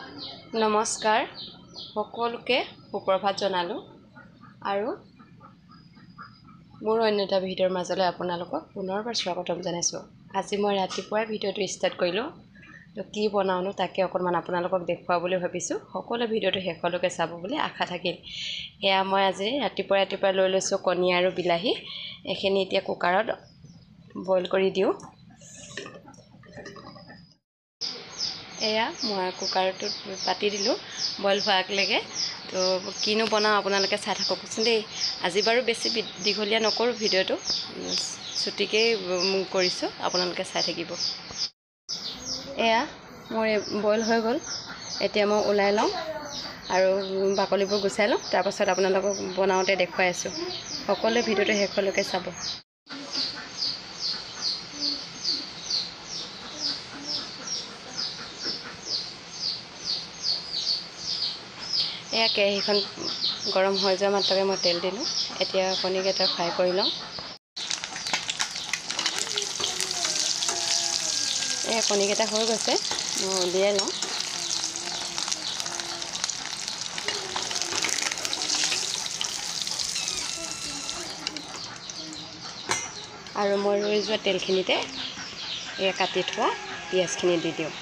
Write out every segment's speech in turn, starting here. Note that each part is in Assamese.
নমস্কাৰ সকলোকে সুপ্ৰভাত জনালোঁ আৰু মোৰ অন্য এটা ভিডিঅ'ৰ মাজলৈ আপোনালোকক পুনৰবাৰ স্বাগতম জনাইছোঁ। আজি মই ৰাতিপুৱাই ভিডিঅ'টো ষ্টাৰ্ট কৰিলোঁ। তো কি বনাওঁনো তাকে অকণমান আপোনালোকক দেখুৱাওঁ বুলি ভাবিছোঁ। সকলো ভিডিঅ'টো শেষলৈকে চাব বুলি আশা থাকিল। এয়া মই আজি ৰাতিপুৱাই লৈ লৈছোঁ কণী আৰু বিলাহী। এইখিনি এতিয়া কুকাৰত বইল কৰি দিওঁ। এয়া মই কুকাৰটোত পাতি দিলোঁ বইল হোৱালৈকে। তো কিনো বনাওঁ আপোনালোকে চাই থাককচোন দেই। আজি বাৰু বেছি দীঘলীয়া নকৰোঁ ভিডিঅ'টো, ছুটিকেই কৰিছোঁ, আপোনালোকে চাই থাকিব। এয়া মোৰ বইল হৈ গ'ল। এতিয়া মই ওলাই লওঁ আৰু বাকলিবোৰ গুচাই লওঁ, তাৰপাছত আপোনালোকক বনাওঁতে দেখুৱাই আছোঁ। সকলোৱে ভিডিঅ'টো শেষলৈকে চাব। এয়া কেৰাহীখন গৰম হৈ যোৱা মাত্ৰকে মই তেল দিলোঁ। এতিয়া কণীকেইটা ফ্ৰাই কৰি লওঁ। এয়া কণীকেইটা হৈ গৈছে, মই উলিয়াই লওঁ। আৰু মই ৰৈ যোৱা তেলখিনিতে এয়া কাটি থোৱা পিঁয়াজখিনি দি দিওঁ।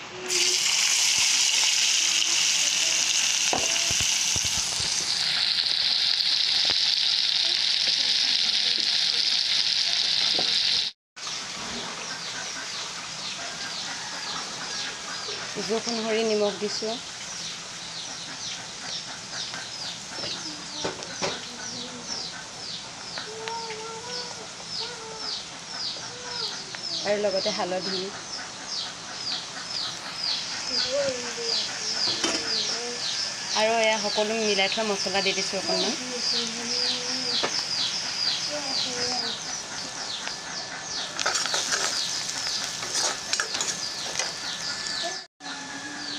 জোখ অনুসৰি নিমখ দিছোঁ। আৰু লগতে হালধি আৰু এয়া সকলো মিলাই থোৱা মছলা দি দিছোঁ অকণমান।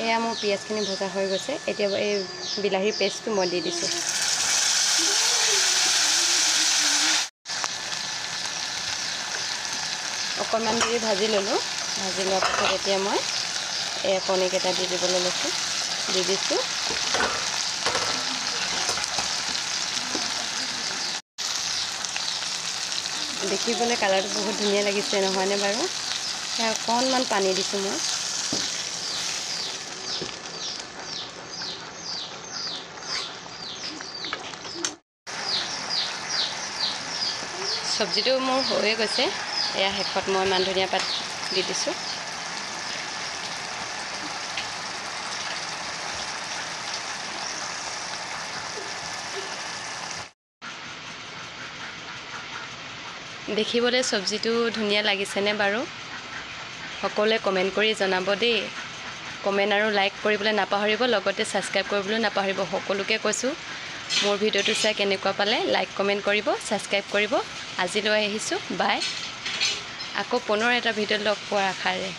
এয়া মোৰ পিঁয়াজখিনি ভজা হৈ গৈছে। এতিয়া এই বিলাহীৰ পেষ্টটো মই দি দিছোঁ। অকণমান দেৰি ভাজি ল'লোঁ। ভাজি লোৱাৰ পাছত এতিয়া মই এই কণীকেইটা দি দিবলৈ লৈছোঁ, দি দিছোঁ। দেখিবলৈ কালাৰটো বহুত ধুনীয়া লাগিছে, নহয়নে বাৰু? সেয়া অকণমান পানী দিছোঁ মই। চব্জিটো মোৰ হৈয়ে গৈছে। এয়া শেষত মই মান ধনিয়া পাত দি দিছোঁ। দেখিবলৈ চব্জিটো ধুনীয়া লাগিছেনে বাৰু? সকলোৱে কমেণ্ট কৰি জনাব দেই। কমেণ্ট আৰু লাইক কৰিবলৈ নাপাহৰিব, লগতে ছাবস্ক্ৰাইব কৰিবলৈ নাপাহৰিব। সকলোকে কৈছোঁ, মোৰ ভিডিঅ'টো চাই কেনেকুৱা পালে লাইক কমেণ্ট কৰিব, ছাবস্ক্ৰাইব কৰিব। আজিলৈ আহিছোঁ, বাই। আকৌ পুনৰ এটা ভিডিঅ'ত লগ পোৱাৰ আশাৰে।